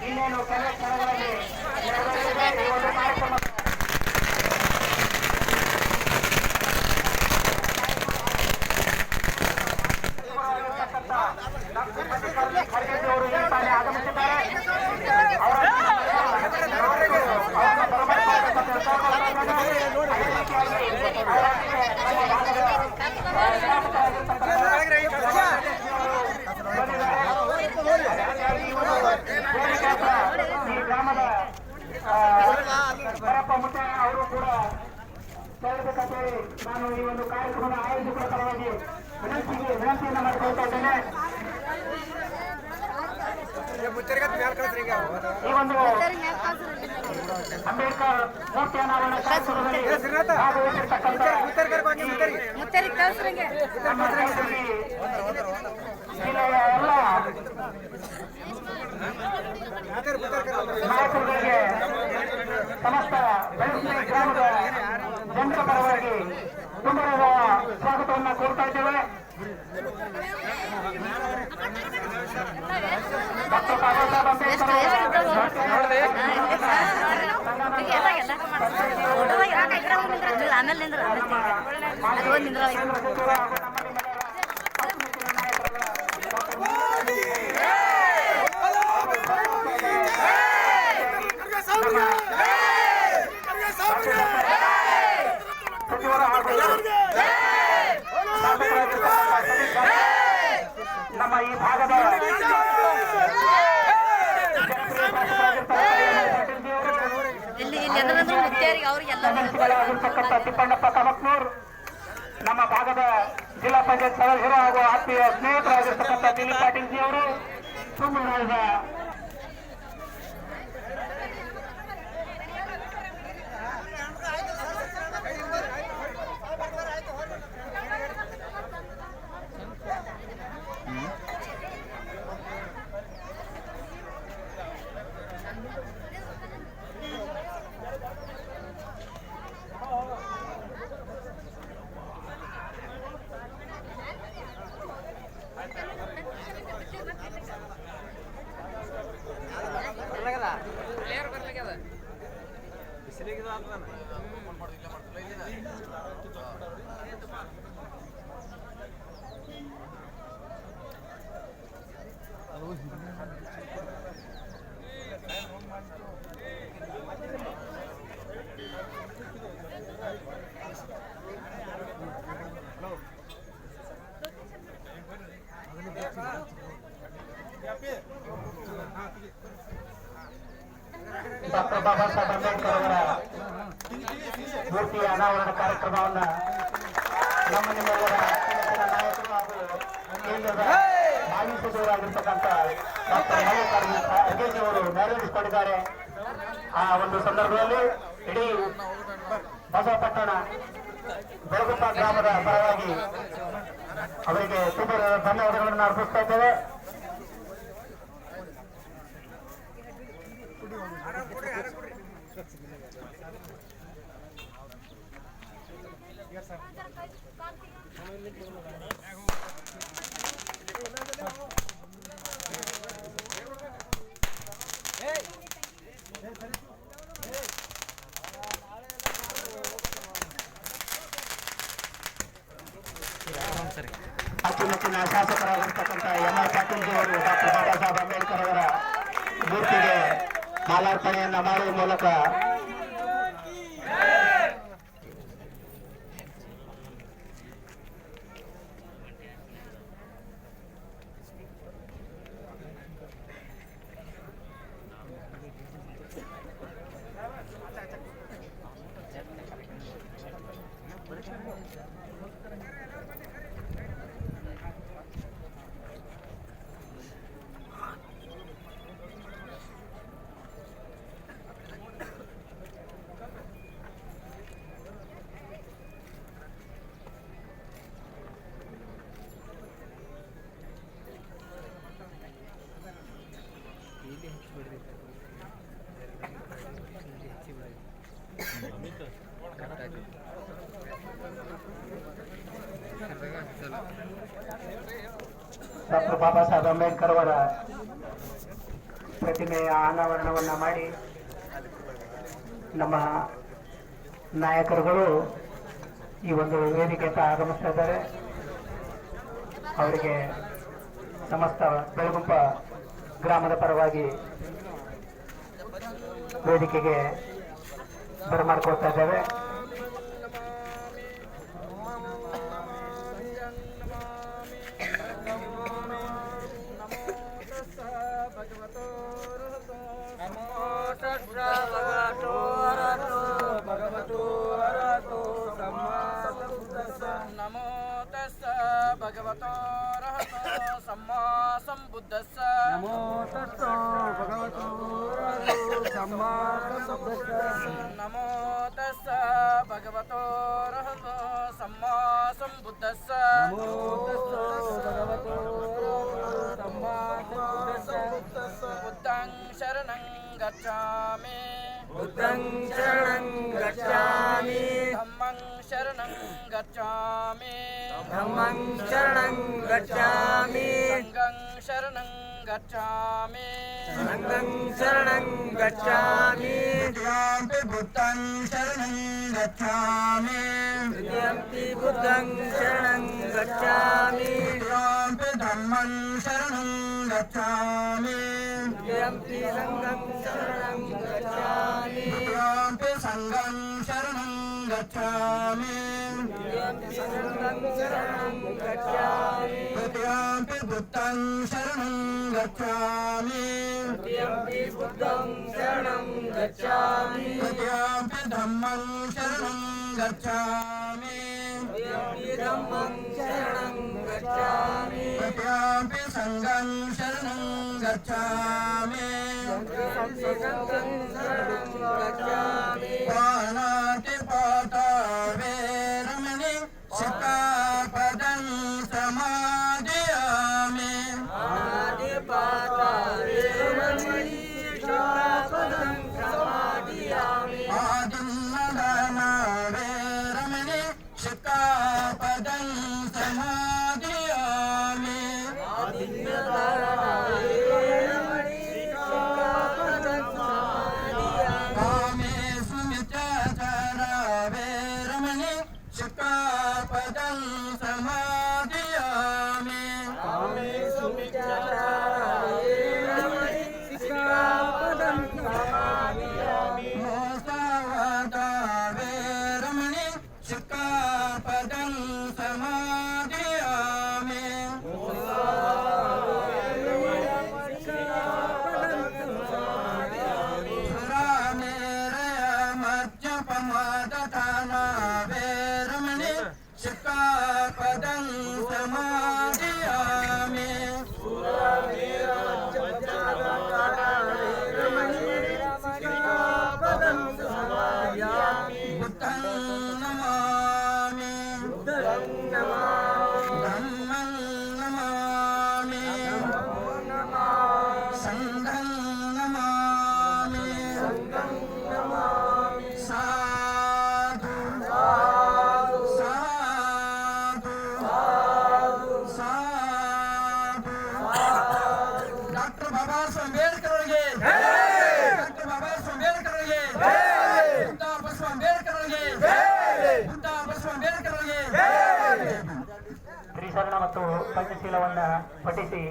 ಇನ್ನೇನು ಕೆಲವೇ ಕ್ಷಣಗಳಲ್ಲಿ ನೆರವೇರಲಿದೆ ಈ ಒಂದು ಕಾರ್ಯಕ್ರಮ. ಖರ್ಗೆಯವರು ಈ ಬಾರಿ ಆಗಮಿಸಿದ್ದಾರೆ. ಈ ಗ್ರಾಮದ ಬರಪ್ಪ ಮುತ್ತೆ ಅವರು ಕೂಡ ಸೇರಬೇಕಂತೇಳಿ ನಾನು ಈ ಒಂದು ಕಾರ್ಯಕ್ರಮದ ಆಯೋಜಕರ ಪರವಾಗಿ ವಿನಂತಿಯನ್ನು ಮಾಡಿಕೊಳ್ತಾ ಇದ್ದೇನೆ. ಈ ಒಂದು ಅಂಬೇಡ್ಕರ್ ಮೂರ್ತಿ ಅನಾವರಣ ಕಾರ್ಯಕ್ರಮದಲ್ಲಿ ಭಾಗವಹಿಸಿರ್ತಕ್ಕಂಥ ಜಿಲ್ಲೆಯ ಎಲ್ಲ ನಾಯಕರುಗಳಿಗೆ ಸಮಸ್ತ ಬೆಳಸಿನ ಗ್ರಾಮದ ಜನರ ಪರವಾಗಿ ತುಂಬಾ ಸ್ವಾಗತವನ್ನು ಕೋರ್ತಾ ಇದ್ದೇವೆ. ಡಾಕ್ಟರ್ ಬಾಬಾ ಸಾಹೇಬ್ ನಮ್ಮ ಈ ಭಾಗದ ತಿಪ್ಪಣ್ಣಪ್ಪ ಕಮಕ್ನೂರ್, ನಮ್ಮ ಭಾಗದ ಜಿಲ್ಲಾ ಪಂಚಾಯತ್ ಸದಸ್ಯರು ಹಾಗೂ ಆತ್ಮೀಯ ಸ್ನೇಹಿತರಾಗಿರ್ತಕ್ಕಂಥ ದಿಲೀಪ್ ಪಾಟೀಲ್ ಜಿ ಅವರು ಸುಮ್ಮನಾದ ಡಾಕ್ಟರ್ ಬಾಬಾ ಸಾಹೇಬ್ ಅಂಬೇಡ್ಕರ್ ಅವರ ಮೂರ್ತಿಯ ಅನಾವರಣ ಕಾರ್ಯಕ್ರಮವನ್ನ ನಮ್ಮ ನಿಮ್ಮೆಲ್ಲರ ನಾಯಕರು ಹಾಗೂ ಕೇಂದ್ರದ ಮಾಜಿ ಸಚಿವರಾಗಿರ್ತಕ್ಕಂಥ ಡಾಕ್ಟರ್ ಮಲ್ಲಿಕಾರ್ಜುನ ಖರ್ಗೆ ಅವರು ನೆರವೇರಿಸಿಕೊಂಡಿದ್ದಾರೆ. ಆ ಒಂದು ಸಂದರ್ಭದಲ್ಲಿ ಇಡೀ ಬಸವಪಟ್ಟಣ ಬೆಳಗುಪ್ಪ ಗ್ರಾಮದ ಪರವಾಗಿ ಅವರಿಗೆ ತುಂಬ ಧನ್ಯವಾದಗಳನ್ನು ಅರ್ಪಿಸ್ತಾ ಇದ್ದೇವೆ. ಅಚ್ಚುಮೆಚ್ಚಿನ ಶಾಸಕರಾಗಿರ್ತಕ್ಕಂಥ ಎಂ ಆರ್ ಪಾಟೀಲ್ ಜಿ ಅವರು ಡಾಕ್ಟರ್ ಬಾಬಾ ಸಾಹೇಬ್ ಅಂಬೇಡ್ಕರ್ ಅವರ ಮೂರ್ತಿಗೆ ಮಾಲಾರ್ಪಣೆಯನ್ನ ಮಾಡುವ ಮೂಲಕ ಡಾಕ್ಟರ್ ಬಾಬಾ ಸಾಹೇಬ್ ಅಂಬೇಡ್ಕರ್ ಅವರ ಪ್ರತಿಮೆಯ ಅನಾವರಣವನ್ನು ಮಾಡಿ ನಮ್ಮ ನಾಯಕರುಗಳು ಈ ಒಂದು ವೇದಿಕೆಗೆ ಆಗಮಿಸ್ತಾ ಇದ್ದಾರೆ. ಅವರಿಗೆ ಸಮಸ್ತ ಬೆಳಗುಂಪ ಗ್ರಾಮದ ಪರವಾಗಿ ವೇದಿಕೆಗೆ ಬರಮಾಡ್ಕೊಳ್ತಾ ಇದ್ದೇವೆ. ನಮೋ ತಸ್ಸ ಭಗವತೋ ಅರಹತೋ ಸಮ್ಮಾ ಸಂಬುದ್ಧಸ್ಸ ನಮೋ ತಸ್ಸ ಭಗವತೋ ಅರಹತೋ ಸಮ್ಮಾ ಸಂಬುದ್ಧಸ್ಸ ನಮೋ ತಸ್ಸ ಭಗವತೋ ಅರಹತೋ ಸಮ್ಮಾ ಸಂಬುದ್ಧಸ್ಸ ನಮೋ ತಸ್ಸ ಭಗವತೋ ಅರಹತೋ ಸಮ್ಮಾ ಸಂಬುದ್ಧಸ್ಸ ಬುದ್ಧಂ ಶರಣಂ ಗಚ್ಛಾಮಿ ಬುದ್ಧಂ ಶರಣಂ ಗಚ್ಛಾಮಿ ಧಮ್ಮಂ ಶರಣಂ ಗಚ್ಛಾಮಿ ಧಮ್ಮಂ ಶರಣಂ ಗಚ್ಛಾಮಿ ಸಂಘಂ ಶರಣಂ ಗಚ್ಛಾಮಿ ಸಂಘಂ ಶರಣಂ ಗಚ್ಛಾಮಿ ದ್ವಿತೀಯಂಪಿ ಬುದ್ಧಂ ಶರಣಂ ಗಚ್ಛಾಮಿ ದ್ವಿತೀಯಂಪಿ ಬುದ್ಧಂ ಶರಣಂ ಗಚ್ಛಾಮಿ ದ್ವಿತೀಯಂಪಿ ಧಮ್ಮಂ ಶರಣಂ ಗಚ್ಛಾಮಿ ದ್ವಿತೀಯಂಪಿ ಸಂಘಂ ಶರಣಂ ಗಚ್ಛಾಮಿ ದ್ವಿತೀಯಂಪಿ ಸಂಘಂ ಶರಣಂ ಗಚ್ಛಾಮಿ ದ್ವಿತೀಯಂಪಿ ಸಂಘಂ ಶರಣಂ ಗಚ್ಛಾಮಿ ದ್ವಿತೀಯಂಪಿ ಬುದ್ಧಂ ಶರಣಂ ಗಚ್ಛಾಮಿ ದ್ವಿತೀಯಂಪಿ ಬುದ್ಧಂ ಶರಣಂ ಗಚ್ಛಾಮಿ ದ್ವಿತೀಯಂಪಿ ಧಮ್ಮಂ ಶರಣಂ ಗಚ್ಛಾಮಿ ದ್ವಿತೀಯಂಪಿ ಧಮ್ಮಂ ಶರಣಂ ಗಚ್ಛಾಮಿ ದ್ವಿತೀಯಂಪಿ ಸಂಘಂ ಶರಣಂ ಗಚ್ಛಾಮಿ ದ್ವಿತೀಯಂಪಿ ಸಂಘಂ ಶರಣಂ ಗಚ್ಛಾಮಿ ಪಾಣಾತಿ ಪಾಠ ವೇರಮಣಿ ಶಿಖಾಪದಂ ಸಮಾಧಿಯಾಮಿ ಆದಿ ಪಾಠ ವೇರಮಣಿ ಶಿಖಾಪದಂ ಸಮಾಧಿಯಾಮಿ ಆದಿನ್ನದಾನ ವೇರಮಣಿ ಶಿಖಾಪದಂ ಸಮಾಧಿಯಾಮಿ ಆದಿನ್ನದಾನ ವೇರಮಣಿ ಶಿಖಾಪದಂ ಸಮಾಧಿಯಾಮಿ ಕಾಮೇಶು ಮಿತ್ಯಾಚಾರ ವೇರಮಣಿ ಶಿಖಾಪದಂ ಸಮಾಧಿಯಾಮಿ ಕಾಮೇಶು ಮಿತ್ಯಾಚಾರ ವೇರಮಣಿ ಶಿಖಾಪದಂ ಸಮಾಧಿಯಾಮಿ ಮೋಸವಾದ ವೇರಮಣಿ ಶಿಖಾಪದಂ ಸಮಾಧಿಯಾಮಿ ಸುರಾಮೇರಯ ಮಜ್ಜಪಮಾದತಾನ ವೇರಮಣಿ ಶಿಖಾಪದಂ ಸಮಾಧಿಯಾಮಿ ಬುದ್ಧಂ ನಮಾಮಿ ಧಮ್ಮಂ ನಮಾಮಿ ಸಂಘಂ ನಮಾಮಿ ಸಾಧು ಸಾಧು ಸಾಧು ಡಾಕ್ಟರ್ ಬಾಬಾ ಸಾಹೇಬ್ ಅಂಬೇಡ್ಕರ್ ಅವರಿಗೆ ಡಾಕ್ಟರ್ ಬಾಬಾ ಸಾಹೇಬ್ ಅಂಬೇಡ್ಕರ್ ಅವರಿಗೆ ಬುದ್ಧ ಬಸವ ಅಂಬೇಡ್ಕರ್ ಅವರಿಗೆ ಬುದ್ಧ ಬಸವ ಅಂಬೇಡ್ಕರ್ ಅವರಿಗೆ ತ್ರಿಶರಣ ಮತ್ತು ಪಂಚಶೀಲವನ್ನ ಪಠಿಸಿ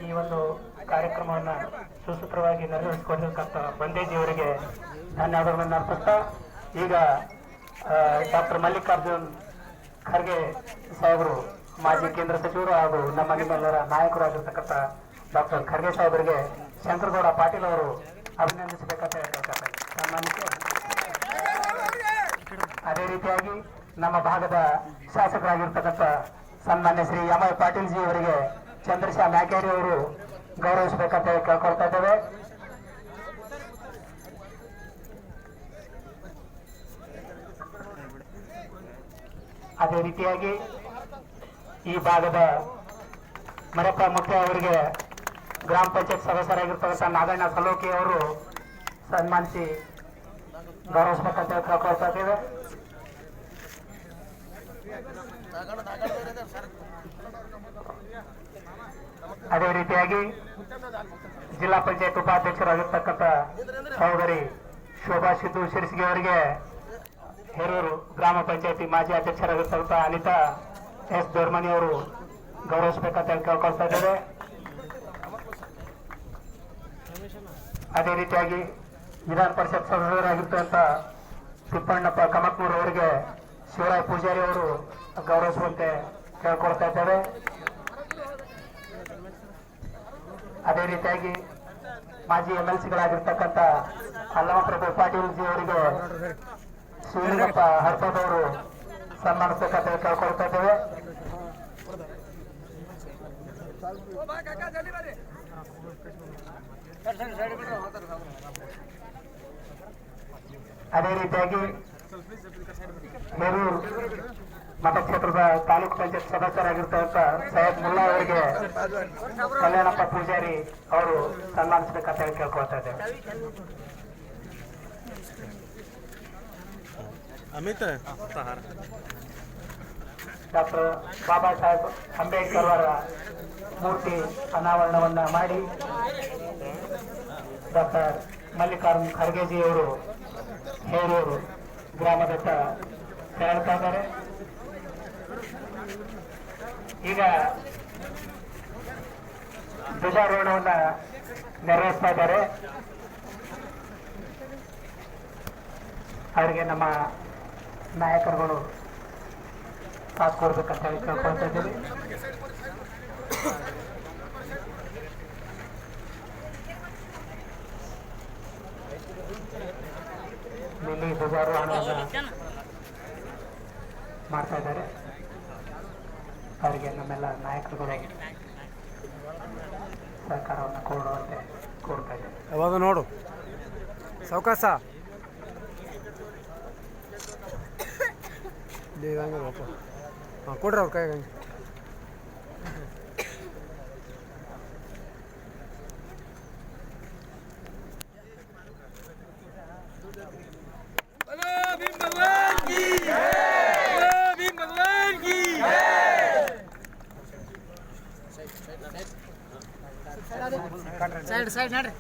ಈ ಒಂದು ಕಾರ್ಯಕ್ರಮವನ್ನು ಸುಸೂತ್ರವಾಗಿ ನೆರವೇರಿಸಿಕೊಂಡಿರ್ತಕ್ಕಂಥ ಬಂದೇಜಿಯವರಿಗೆ ಧನ್ಯವಾದಗಳನ್ನು ಅರ್ಪಿಸ್ತಾ ಈಗ ಡಾಕ್ಟರ್ ಮಲ್ಲಿಕಾರ್ಜುನ್ ಖರ್ಗೆ ಸಾಹೇಬರು ಮಾಜಿ ಕೇಂದ್ರ ಸಚಿವರು ಹಾಗೂ ನಮ್ಮ ನಿಮ್ಮೆಲ್ಲರ ನಾಯಕರು ಆಗಿರ್ತಕ್ಕಂಥ ಡಾಕ್ಟರ್ ಖರ್ಗೆ ಸಾಹೇಬರಿಗೆ ಶಂಕರಗೌಡ ಪಾಟೀಲ್ ಅವರು ಅಭಿನಂದಿಸಬೇಕಂತ ಹೇಳ್ತಾರೆ. ಸನ್ಮಾನಿಸಿ ಅದೇ ರೀತಿಯಾಗಿ ನಮ್ಮ ಭಾಗದ ಶಾಸಕರಾಗಿರ್ತಕ್ಕಂಥ ಸನ್ಮಾನ್ಯ Shri M I Patil G ಅವರಿಗೆ ಚಂದ್ರಶಾ ಮ್ಯಾಕೇರಿ ಅವರು ಗೌರವಿಸಬೇಕಂತ ಕೇಳ್ಕೊಳ್ತಾ ಇದ್ದೇವೆ. ಅದೇ ರೀತಿಯಾಗಿ ಈ ಭಾಗದ ಮರಪ್ಪ ಮುಖ್ಯ ಅವರಿಗೆ ಗ್ರಾಮ ಪಂಚಾಯತ್ ಸದಸ್ಯರಾಗಿರ್ತಕ್ಕಂಥ ನಾಗಣ್ಣ ಸಲೋಕಿ ಅವರು ಸನ್ಮಾನಿಸಿ ಗೌರವಿಸಬೇಕಂತ ಕೇಳ್ಕೊಳ್ತಾ ಇದ್ದೇವೆ. ಅದೇ ರೀತಿಯಾಗಿ ಜಿಲ್ಲಾ ಪಂಚಾಯತ್ ಉಪಾಧ್ಯಕ್ಷರಾಗಿರ್ತಕ್ಕಂಥ ಸಹೋದರಿ ಶೋಭಾ ಸಿದ್ದು ಶಿರಸಿಗೆ ಅವರಿಗೆ ಹೇರೂರು ಗ್ರಾಮ ಪಂಚಾಯತಿ ಮಾಜಿ ಅಧ್ಯಕ್ಷರಾಗಿರ್ತಕ್ಕಂಥ ಅನಿತಾ ಎಸ್ ದೊರ್ಮನಿ ಅವರು ಗೌರವಿಸಬೇಕಂತ ಕೇಳ್ಕೊಳ್ತಾ ಇದ್ದೇವೆ. ಅದೇ ರೀತಿಯಾಗಿ ವಿಧಾನ ಪರಿಷತ್ ಸದಸ್ಯರಾಗಿರ್ತಕ್ಕಂಥ ತಿಪ್ಪಣ್ಣಪ್ಪ ಕಮಕ್ನೂರ್ ಅವರಿಗೆ ಶಿವರಾಯ್ ಪೂಜಾರಿ ಅವರು ಗೌರವಿಸುವಂತೆ ಕೇಳ್ಕೊಳ್ತಾ ಇದ್ದೇವೆ. ಅದೇ ರೀತಿಯಾಗಿ ಮಾಜಿ MLCಗಳಾಗಿರ್ತಕ್ಕಂಥ ಅಲ್ಲಮಪ್ರಭು ಪಾಟೀಲ್ ಜಿ ಅವರಿಗೆ ಶಿವಲಿಂಗಪ್ಪ ಹರ್ಪದ್ ಅವರು ಸನ್ಮಾನಿಸಬೇಕಂತ ಕೇಳ್ಕೊಳ್ತಾ ಇದ್ದೇವೆ. ಅದೇ ರೀತಿಯಾಗಿ ಹೇರೂರು ಮತಕ್ಷೇತ್ರದ ತಾಲೂಕು ಪಂಚಾಯತ್ ಸದಸ್ಯರಾಗಿರ್ತಕ್ಕಂಥ ಸೈಯದ್ ಮುಲ್ಲಾ ಅವರಿಗೆ ಕಲ್ಯಾಣಪ್ಪ ಪೂಜಾರಿ ಅವರು ಸನ್ಮಾನಿಸಬೇಕಂತ ಹೇಳಿ ಕೇಳ್ಕೊಳ್ತಾ ಇದ್ದೇವೆ. ಡಾಕ್ಟರ್ ಬಾಬಾ ಸಾಹೇಬ್ ಅಂಬೇಡ್ಕರ್ ಅವರ ಮೂರ್ತಿ ಅನಾವರಣವನ್ನ ಮಾಡಿ ಡಾಕ್ಟರ್ ಮಲ್ಲಿಕಾರ್ಜುನ್ ಖರ್ಗೆಜಿ ಅವರು ಹೇರೂರು ಗ್ರಾಮದತ್ತ ತೆರಳುತ್ತಾ ಇದ್ದಾರೆ. ಈಗ ಧ್ವಜಾರೋಹಣವನ್ನ ನೆರವೇರಿಸ್ತಾ ಇದ್ದಾರೆ. ಅವರಿಗೆ ನಮ್ಮ ನಾಯಕರುಗಳು ಸಾಥ್ ಕೊಡ್ಬೇಕಂತ ಹೇಳಿ ಕೇಳ್ಕೊಳ್ತಾ ಇದ್ದೀವಿ. ಇಲ್ಲಿ ಧ್ವಜಾರೋಹಣವನ್ನು ಮಾಡ್ತಾ ಇದ್ದಾರೆ. ಅವರಿಗೆ ನಮ್ಮೆಲ್ಲ ನಾಯಕರುಗಳು ಸಹಕಾರವನ್ನು ಕೊಡುವಂತೆ ಕೋರ್ತಾ ಇದ್ದಾರೆ. ಯಾವಾಗ ನೋಡು ಸಾವಕಾಶ ಹಾಂ ಕೊಡ್ರಿ ಅವ್ರ ಕೈಗೆ ಹಂಗೆ. ಸೈಡ್ ನಡ್ರಿ.